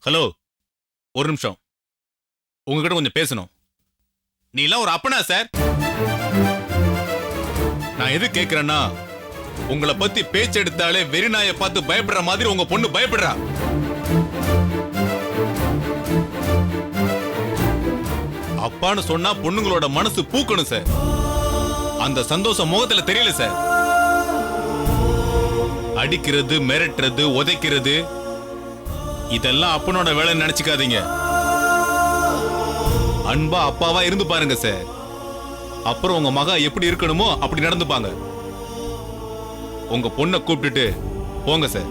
Hello, ஒரு நிமிஷம், உங்ககிட்ட கொஞ்சம் பேசணும். நீ எல்லாம் ஒரு அப்பனா சார்? நான் எது கேக்குறேன்னா, உங்களை பத்தி பேச்சு எடுத்தாலே வெறிநாயை பார்த்து பயப்படுற மாதிரி உங்க பொண்ணு பயப்படுறா. அப்பான்னு சொன்னா பொண்ணுங்களோட மனசு பூக்கணும் சார். அந்த சந்தோஷம் முகத்துல தெரியல சார். அடிக்கிறது, மிரட்டுறது, உதைக்கிறது இதெல்லாம் அப்பனோட வேலை நினைச்சுக்காதீங்க. அன்பா அப்பாவா இருந்து பாருங்க சார். அப்புறம் உங்க மகா எப்படி இருக்கணுமோ அப்படி நடந்துப்பாங்க. உங்க பொண்ணை கூப்பிட்டுட்டு போங்க சார்.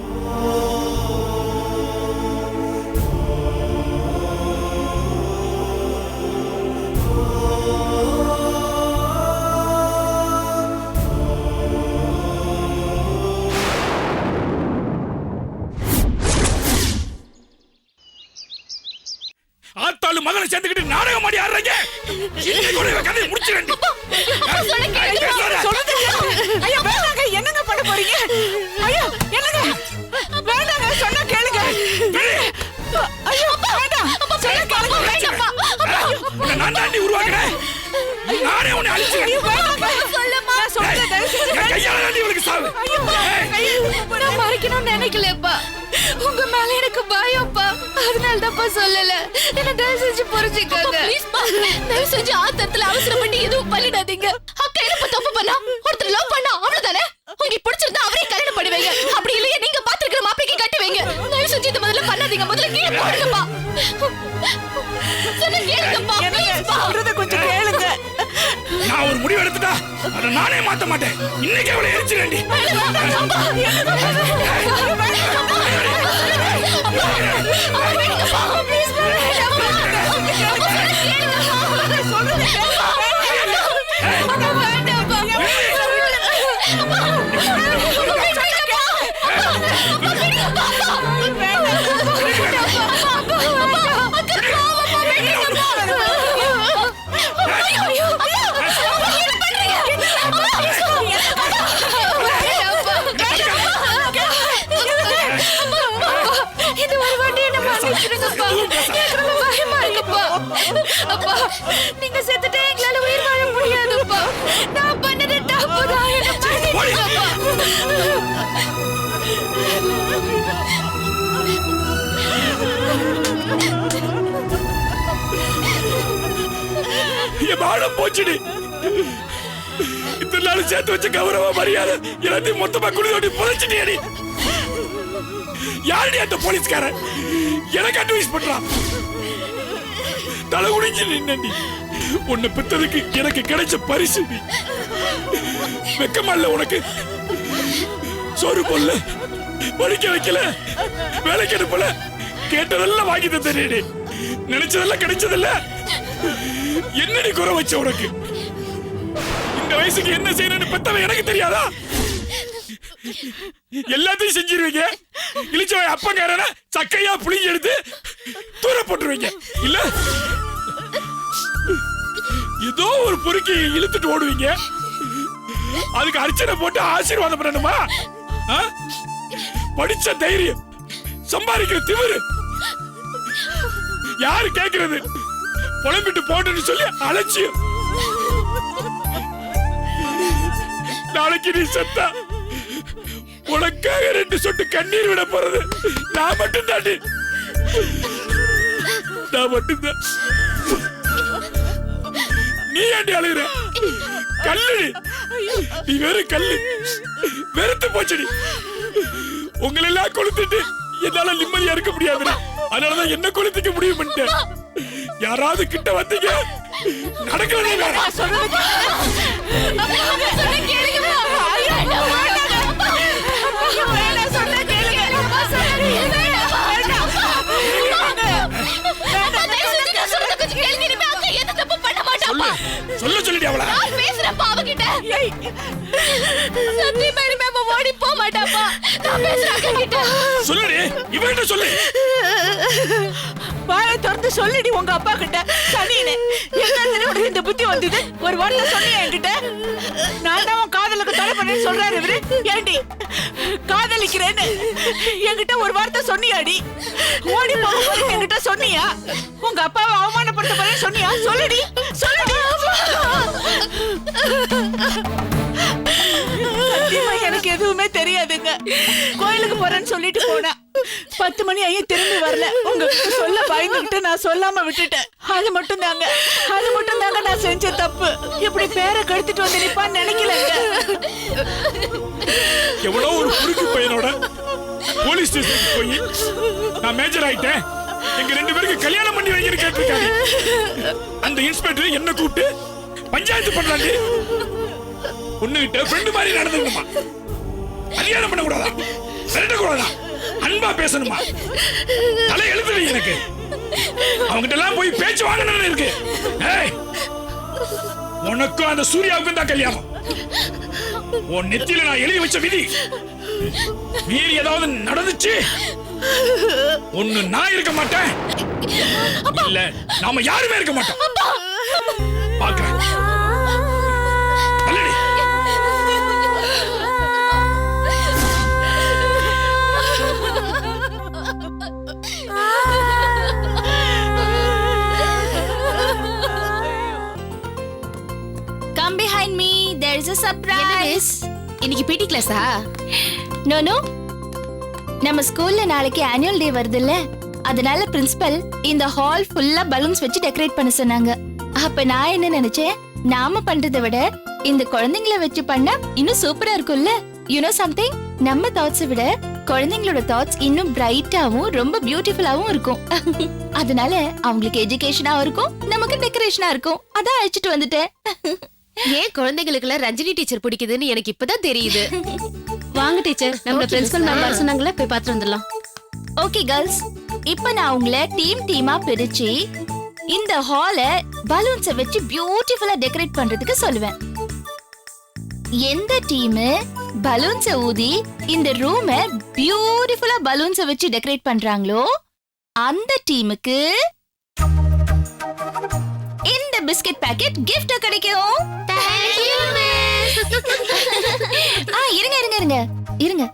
ஆத்தாளு மகனை சேர்ந்துக்கிட்டு நாடகம் ஆடி ஆடுறீங்க. கதையை முடிச்சிரண்டி. ஐயா வேண்டாங்க, என்னங்க பண்ண போறீங்க? ஐயா என்னங்க வேண்டாங்க, சொன்னா கேளுங்க. ஐயோ வேண்டாம், சொன்னா கேளுங்க. வேண்டாம்ப்பா, நான் தாண்டி உருவாக்குறேன். நானே உன்னை அழிச்சிரேன். சொல்லமா சொல்றத கையால தாண்டி இவளுக்கு சாவு. நான் மறைக்கணும்னு நினைக்கலப்பா. உங்க மேல எனக்கு பயம்ப்பா. அதனால தான்ப்பா சொல்லல. என்ன தயவு செஞ்சு புரிஞ்சுக்கோங்க. தயவு செஞ்சு ஆத்திரத்துல அவசரப்பட்டு எதுவும் பண்ணிடாதீங்க. அக்கா என்ன தப்பு பண்ணா? ஒருத்தர் லவ் பண்ணா அவ்வளவுதானே? உங்களுக்கு பிடிச்சிருந்தா அவரே கல்யாணம் பண்ணி வைங்க. அப்படி இல்லையா நீங்க பாத்துக்கிற மாப்பிளைக்கு கட்டி வைங்க. தயவு செஞ்சு இது முதல்ல பண்ணாதீங்க. முதல்ல கீழே போடுங்கப்பா. சொன்ன கேளுங்கப்பா. சொல்றத கொஞ்சம் கேளுங்க. நான் ஒரு முடிவு எடுத்துட்டா அதை நானே மாத்த மாட்டேன். இன்னைக்கு அவளை எரிச்சிரண்டி. அப்பா நீங்க செத்துட்டே எங்களால உயிர் வாழ முடியாதுப்பா. நான் பண்ணது தப்புதான். என்ன மன்னிச்சுக்கப்பா. என் மானம் போச்சுடி. இத்தனை நாள் சேர்த்து வச்ச கௌரவ மரியாதை எல்லாத்தையும் மொத்தமா குழி தோண்டி புதைச்சிட்டியடி. யாருடி அந்த போலீஸ்காரன்? எனக்கு அட்வைஸ் பண்றான். தலை குடிஞ்சு நின்னி உன்னை பெற்றதுக்கு எனக்கு கிடைச்ச பரிசு. வெக்கமா இல்ல உனக்கு? சோறு போடல, படிக்க வைக்கல, வேலைக்கு அனுப்பல, கேட்டதெல்லாம் வாங்கி தந்தேனே, நினைச்சதெல்லாம் கிடைச்சதில்ல. என்னடி குறை வச்ச உனக்கு? இந்த வயசுக்கு என்ன செய்யணும்னு பெத்தவன் எனக்கு தெரியாதா? எல்லாத்தையும் செஞ்சிருவீங்க. இழிச்சவன் அப்பங்காரன சக்கையா புளிஞ்சு எடுத்து தூர போட்டுருவீங்க. இல்ல ஏதோ ஒரு பொறுக்கி இழுத்துட்டு ஓடுவீங்க. அதுக்கு அர்ச்சனை போட்டு ஆசீர்வாதம் பண்ணணுமா? படிச்ச தைரியம், சம்பாதிக்கிற திமிரு யாரு கேட்கிறது? புலம்பிட்டு போட்டுன்னு சொல்லி அலட்சியம். நாளைக்கு நீ செத்தா உனக்காக 2 சொட்டு கண்ணீர் விட போறது நான் மட்டும்தாண்டி. நான் மட்டும்தான். நீ ஏண்டி அழுகுற? கல்லு நீ, வெறும் கல்லு. வெறுத்து போச்சுடி. உங்களெல்லாம் கொளுத்துட்டு என்னால நிம்மதியா இருக்க முடியாது. அதனாலதான் என்ன கொளுத்திக்க முடியும் பண்ணிட்டேன். யாராவது கிட்ட வந்தீங்க நடக்கிறதே வேற. சொல்ல சொல்லிடி அவள. பேசுறப்பா அவகிட்ட. சத்தியமா இனிமே அவ ஓடி போக மாட்டாப்பா. நான் பேசுறேன் கிட்ட. சொல்லுடி, இவகிட்ட சொல்லு. வாயை திறந்து சொல்லிடி உங்க அப்பா கிட்ட. சனியனே, என்ன உனக்கு இந்த புத்தி வந்தது? ஒரு வார்த்தை சொன்னியா என்கிட்ட? நான் தான் உன் காதலுக்கு தடை பண்ண போறேன்னு சொல்றாரு இவரு. ஏண்டி காதலிக்கிறேன்னு என்கிட்ட ஒரு வார்த்தை சொன்னியாடி? ஓடி போக என்கிட்ட சொன்னியா? உங்க அப்பாவை அவமானப்படுத்த போறேன்னு சொன்னியா? சொல்லுடி சொல்லுடி. சத்தியமா எனக்கு எதுவுமே தெரியாதுங்க. கோயிலுக்கு போறேன்னு சொல்லிட்டு போனா 10 மணி ஆகி திரும்பி வரல. உங்ககிட்ட சொல்ல பயந்துகிட்டு நான் சொல்லாம விட்டுட்டேன். அது மட்டும் தாங்க நான் செஞ்ச தப்பு. இப்படி பேரை கெடுத்துட்டு வந்து நிப்பான்னு நினைக்கலங்க. எவ்வளோ ஒரு குறுக்கு பையனோட போலீஸ் ஸ்டேஷனுக்கு போய் நான் மேஜர் ஆயிட்டேன், எங்க 2 பேருக்கு கல்யாணம் பண்ணி வைங்கன்னு கேட்டிருக்காரு. அந்த இன்ஸ்பெக்டர் என்ன கூப்பிட்டு பஞ்சாயத்து பண்றாங்க. பொண்ணுகிட்ட ஃப்ரெண்டு மாதிரி நடந்துக்கணுமா? கல்யாணம் பண்ண கூடாதா? விரட்ட கூடாதா? அன்பா பேசணுமா? தலை எழுதுடி எனக்கு. அவங்கிட்ட எல்லாம் போய் பேச்சு வாங்கணும்னு இருக்கு. ஏய், உனக்கும் அந்த சூர்யாவுக்கும் தான் கல்யாணம். உன் நெத்தியில நான் எழுதி வச்ச விதி மீறி ஏதாவது நடந்துச்சு, ஒண்ணு நான் இருக்க மாட்டேன், இல்ல நாம யாருமே இருக்க மாட்டோம். பாக்குறேன். Come behind me. There is a surprise. இன்னைக்கு பிடி கிளாஸா? No no. நம்ம ஸ்கூல்ல நாளைக்கு ஆனுவல் டே வருதுல்ல, அதனால பிரின்சிபல் இந்த ஹால் ஃபுல்லா பலூன்ஸ் வச்சு டெக்கரேட் பண்ண சொன்னாங்க. அப்ப நான் என்ன நினைச்சேன், நாம பண்றதை விட இந்த குழந்தைங்களை வச்சு பண்ணா இன்னும் சூப்பரா இருக்கும்ல. யூ நோ சம்திங், நம்ம தாட்ஸை விட குழந்தைங்களோட தாட்ஸ் இன்னும் பிரைட்டாவும் ரொம்ப பியூட்டிஃபுல்லாவும் இருக்கும். அதனால அவங்களுக்கு எஜுகேஷனாவும் இருக்கும், நமக்கு டெக்கரேஷனா இருக்கும். அதான் அழைச்சிட்டு வந்துட்டேன். ஏன் குழந்தைகளுக்கு ரஞ்சினி டீச்சர் பிடிக்குதுன்னு எனக்கு இப்பதான் தெரியுது. வாங்க டீச்சர், நம்ம பிரின்சிபல் மேம் வர சொன்னாங்களே, போய் பார்த்து வந்துடலாம். ஓகே கேர்ள்ஸ், இப்போ நான் உங்களை டீமா பிரிச்சு இந்த ஹால பலூன்ஸை வச்சு பியூட்டிஃபுல்லா டெக்கரேட் பண்றதுக்கு சொல்லுவேன். எந்த டீம் பலூன்ஸை ஊதி இந்த ரூமை பியூட்டிஃபுல்லா பலூன்ஸை வச்சு டெக்கரேட் பண்றாங்களோ அந்த டீமுக்கு இந்த பிஸ்கட் பாக்கெட் gift கிடைக்கும். இருங்க.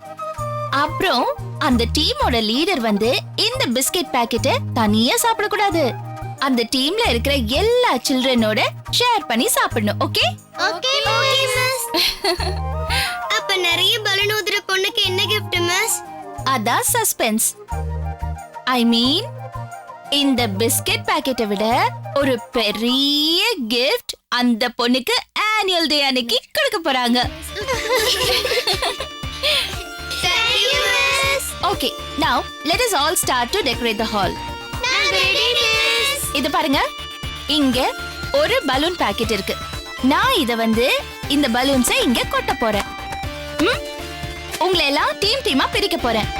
அப்புறம் அந்த டீமோட லீடர் வந்து இந்த பிஸ்கட் பாக்கெட்டை தனியா சாப்பிட கூடாது. அந்த டீம்ல இருக்கிற எல்லா சில்ட்ரனோட ஷேர் பண்ணி சாப்பிடணும். ஓகே? Okay miss. அப்ப நிறைய பலூன் ஊதுற பொண்ணுக்கு என்ன gift மிஸ்? அதான் சஸ்பென்ஸ். ஐ மீன், இந்த பிஸ்கட் பாக்கெட்டை விட ஒரு பெரிய gift அந்த பொண்ணுக்கு ஆனுவல் டே அன்னைக்கு கொடுக்க போறாங்க. Thank you miss. Okay, now let us all start to decorate the hall. நான் ரெடி மிஸ். இது பாருங்க, இங்க ஒரு பலூன் பாக்கெட் இருக்கு. நான் இத வந்து இந்த பலூன்ஸை இங்க கொட்ட போறேன். உங்களை எல்லாம் டீமா பிரிக்க போறேன்.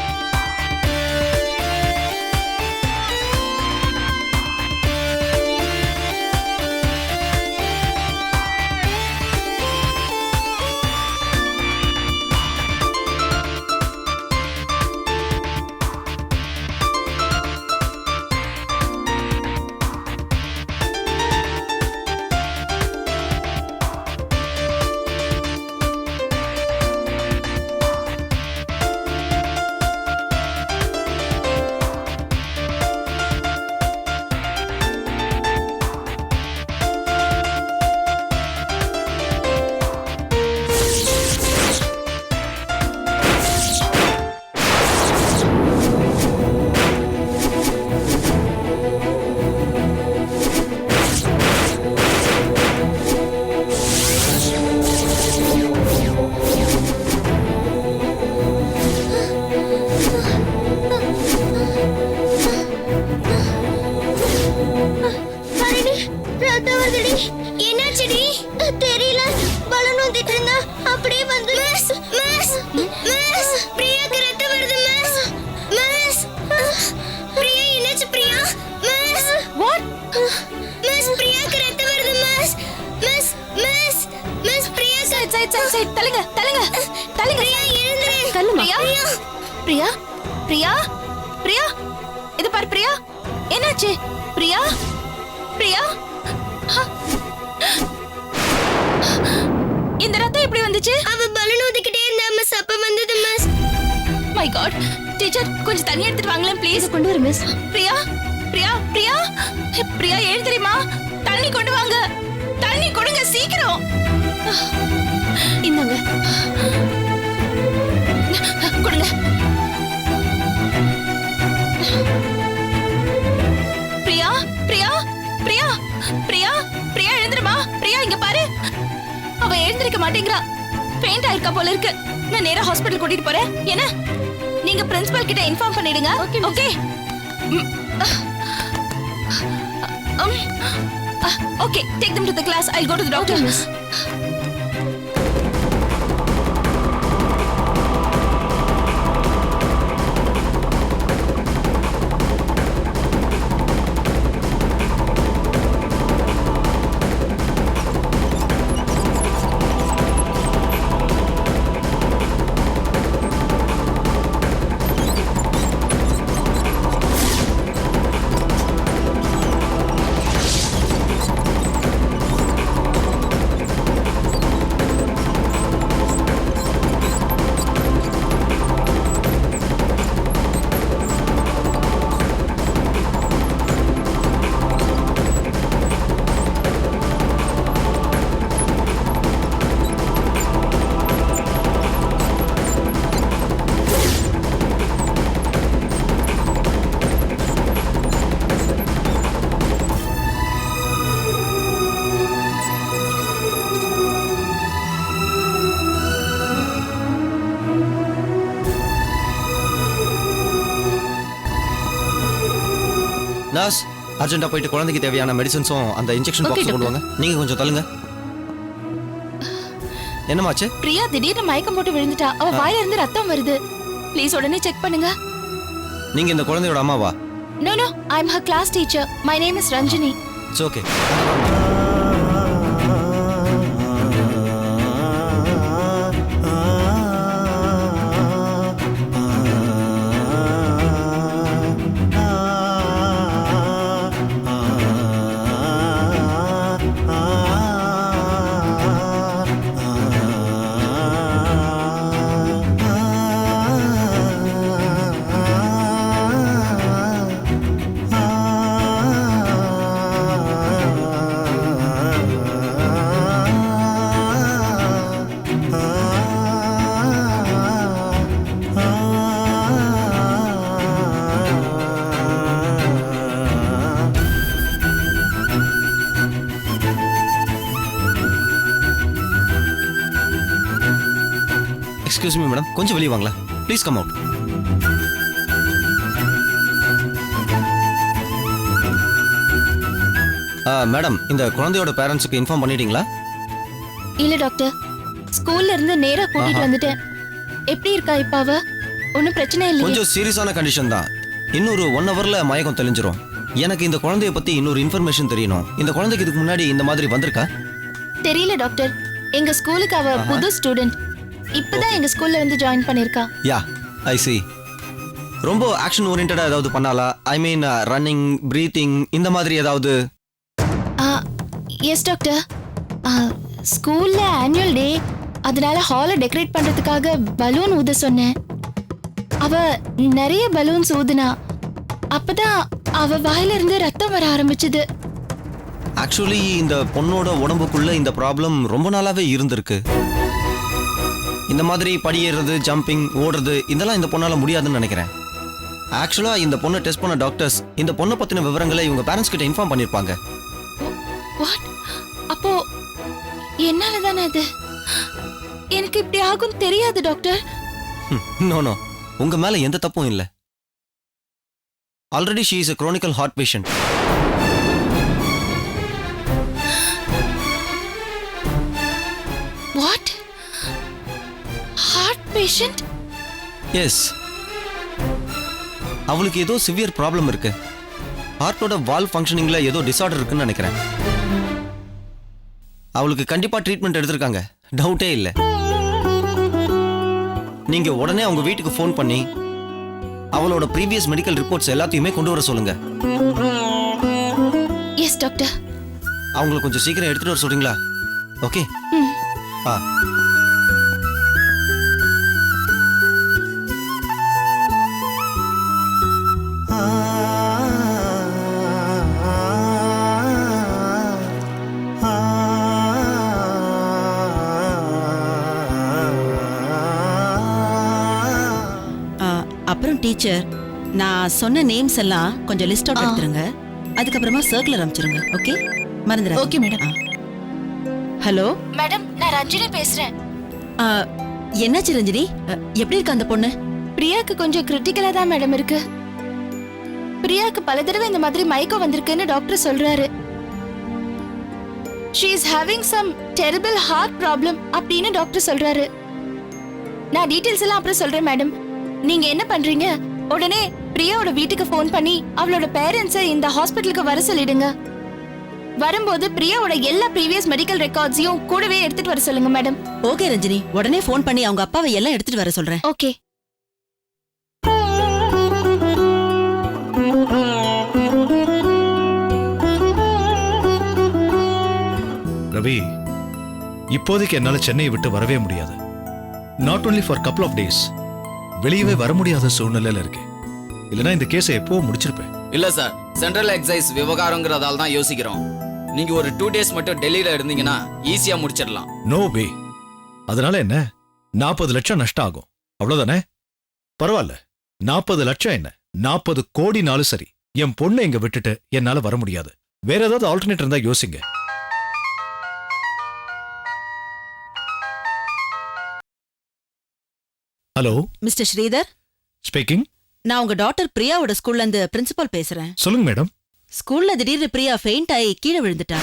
என்னாச்சுடி? தெரியல, பலூன் ஊதிட்டு இருந்தா அப்படியே வந்து மிஸ் பிரியாக்கு ரத்தம் வருது மிஸ் பிரியா, என்னாச்சு பிரியா? வாட்? மிஸ் பிரியாக்கு ரத்தம் வருது மிஸ் பிரியா. சைட் தள்ளுங்க. பிரியா எழுந்துரு. பிரியா, இது பாரு பிரியா, என்னாச்சு? பிரியா, இந்த ரத்தம் எப்படி வந்துச்சு? அவ பலூன் மை காட் டீச்சர் கொஞ்சம் தண்ணி எடுத்துட்டு வாங்களேன் ப்ளீஸ். கொண்டு வர மிஸ். பிரியா பிரியா பிரியா பிரியா எழுந்திரிமா, தண்ணி கொண்டு வாங்க, தண்ணி கொடுங்க சீக்கிரம். இந்தாங்க. கொடுங்க. பிரியா பிரியா பிரியா பிரியா பிரியா எழுந்திருமா. பிரியா இங்க பாரு, அவ எழுந்திருக்க மாட்டேங்கிறா. பெயிண்ட் ஆயிருக்கா போல இருக்கு. நான் நேரா ஹாஸ்பிடல் கூட்டிட்டு போறேன். என்ன நீங்க பிரின்சிபல் கிட்ட இன்ஃபார்ம் பண்ணிடுங்க. Okay okay, take them to the class. I'll go to the doctor. Nurse, அர்ஜென்ட்டா போயிட்டு குழந்தைக்கு தேவையான மெடிசன்ஸும் அந்த இன்ஜெக்ஷன் பாக்ஸ் கொண்டு வாங்க. நீங்க கொஞ்சம் தள்ளுங்க. என்னமாச்சு? பிரியா திடீர்னு மயக்கம் போட்டு விழுந்துட்டா. அவ வாயில இருந்து ரத்தம் வருது. ப்ளீஸ் உடனே செக் பண்ணுங்க. நீங்க இந்த குழந்தையோட அம்மாவா? No no, I'm her class teacher. My name is Ranjini. It's okay. Excuse me madam, கொஞ்சம் வெளியே வாங்களா ப்ளீஸ். Come out. மேடம், இந்த குழந்தையோட பேரண்ட்ஸுக்கு இன்ஃபார்ம் பண்ணிட்டீங்களா? இல்ல டாக்டர், ஸ்கூல்ல இருந்து நேரா கூட்டிட்டு வந்துட்டேன். எப்படி இருக்கா இப்ப அவ? ஒன்னும் பிரச்சனை இல்லையே? கொஞ்சம் சீரியஸான கண்டிஷன் தான். இன்னொரு 1 ஹவர்ல மயக்கம் தெளிஞ்சிரும். எனக்கு இந்த குழந்தைய பத்தி இன்னொரு இன்ஃபர்மேஷன் தெரியணும். இந்த குழந்தைக்கு இதுக்கு முன்னாடி இந்த மாதிரி வந்திருக்கா? தெரியல டாக்டர். எங்க ஸ்கூலுக்கு அவ புது ஸ்டூடெண்ட். இப்பதான் எங்க ஸ்கூல்ல வந்து ஜாயின் பண்ணிருக்கா. யா, ஐ see. ரொம்ப ஆக்ஷன் ஓரியன்டா ஏதாவது பண்ணாலா? ஐ மீன் ரன்னிங், பிரீத்திங் இந்த மாதிரி ஏதாவது? Yes doctor. ஸ்கூல்ல ஆனுவல் டே, அதனால ஹாலை டெக்கரேட் பண்றதுக்காக பலூன் ஊத சொன்னேன். அவ நிறைய பலூன்ஸ் ஊதுனா. அப்பதான் அவ வாயில இருந்து ரத்தம் வர ஆரம்பிச்சது. ஆக்சுவலி இந்த பொண்ணோட உடம்புக்குள்ள இந்த ப்ராப்ளம் ரொம்ப நாளாவே இருந்திருக்கு. இந்த மாதிரி படியேறது, ஜம்பிங், ஓடுறது இதெல்லாம் இந்த பொண்ணால முடியாதுன்னு நினைக்கிறேன். ஆக்சுவலா இந்த பொண்ணை டெஸ்ட் பண்ண டாக்டர்ஸ் இந்த பொண்ணை பத்தின விவரங்களை இவங்க பேரண்ட்ஸ் கிட்ட இன்ஃபார்ம் பண்ணிருப்பாங்க. வாட்? அப்போ என்னால தானே அது? எனக்கு இப்படி ஆகும் தெரியாது டாக்டர். நோ நோ, உங்க மேல எந்த தப்பும் இல்ல. Already she is a chronic heart patient. What? Heart patient? Yes, அவளுக்கு ஏதோ சிவியர் ப்ராப்ளம் இருக்கு. ஹார்ட்டோட வால்வ் ஃபங்க்ஷனிங்ல ஏதோ டிசார்டர் இருக்குன்னு நினைக்கிறேன். அவளுக்கு கண்டிப்பா ட்ரீட்மெண்ட் எடுத்திருக்காங்க, டவுட்டே இல்லை. நீங்க உடனே அவங்க வீட்டுக்கு ஃபோன் பண்ணி அவளோட ப்ரீவியஸ் மெடிக்கல் ரிப்போர்ட்ஸ் எல்லாத்தையுமே கொண்டு வர சொல்லுங்க. Yes doctor. அவங்கள கொஞ்சம் சீக்கிரம் எடுத்துட்டு வர சொல்றீங்களா? ஓகே. ஆ டீச்சர் நான் சொன்ன நேம்ஸ் எல்லாம் கொஞ்சம் லிஸ்ட் அவுட் எடுத்துருங்க அதுக்கப்புறமா சர்க்குலர் அனுப்பிச்சிருங்க ஓகே மறந்துடுறேன் ஓகே மேடம். ஹலோ மேடம் நான் ரஞ்சினி பேசுறேன். என்னாச்சு ரஞ்சினி எப்படி இருக்கு அந்த பொண்ணு பிரியாக்கு கொஞ்சம் கிரிட்டிக்கலா தான் மேடம் இருக்கு. பிரியாக்கு பல தடவை இந்த மாதிரி மயக்கம் வந்திருக்குன்னு டாக்டர் சொல்றாரு. she is having some terrible heart problem அப்படின்னு டாக்டர் சொல்றாரு. நான் டீடைல்ஸ் எல்லாம் அப்புறம் சொல்றேன் மேடம். நீங்க என்ன பண்றீங்க, உடனே பிரியாவோட வீட்டுக்கு ஃபோன் பண்ணி அவளோட பேரண்ட்ஸை இந்த ஹாஸ்பிட்டலுக்கு வர சொல்லிடுங்க. வரும்போது பிரியாவோட எல்லா ப்ரீவியஸ் மெடிக்கல் ரெக்கார்ட்ஸையும் கூடவே எடுத்துட்டு வர சொல்லுங்க மேடம். ஓகே ரஞ்சினி உடனே ஃபோன் பண்ணி அவங்க அப்பாவை எல்லாம் எடுத்துட்டு வர சொல்றேன் ஓகே. ரவி, இப்போதைக்கு என்னால சென்னையை விட்டு வரவே முடியாது. Not only for couple of days. வெளியவே வர முடியாத சூழ்நிலையில இருக்கேன். இல்லனா இந்த கேஸை எப்போ முடிச்சிருப்பேன். இல்ல சார், சென்ட்ரல் எக்ஸைஸ் விவகாரங்கிறதால தான் யோசிக்கிறோம். நீங்க ஒரு 2 days மட்டும் டெல்லியில இருந்தீங்கன்னா ஈஸியா முடிச்சிடலாம். No way. அதனால என்ன, 40 லட்சம் நஷ்டம் ஆகும், அவ்வளவுதானே? பரவாயில்ல, 40 லட்சம் என்ன, 40 கோடினாலும் சரி, என் பொண்ணை இங்க விட்டுட்டு என்னால வர முடியாது. வேற ஏதாவது ஆல்டர்னேட் இருந்தா யோசிங்க. Hello mister Sridhar speaking. நான் உங்க டாட்டர் பிரியாவோட ஸ்கூல்ல இருந்து பிரின்சிபல் பேசுறேன். சொல்லுங்க மேடம். ஸ்கூல்ல திடீர்னு பிரியா ஃபெயிண்ட் ஆகி கீழே விழுந்துட்டா.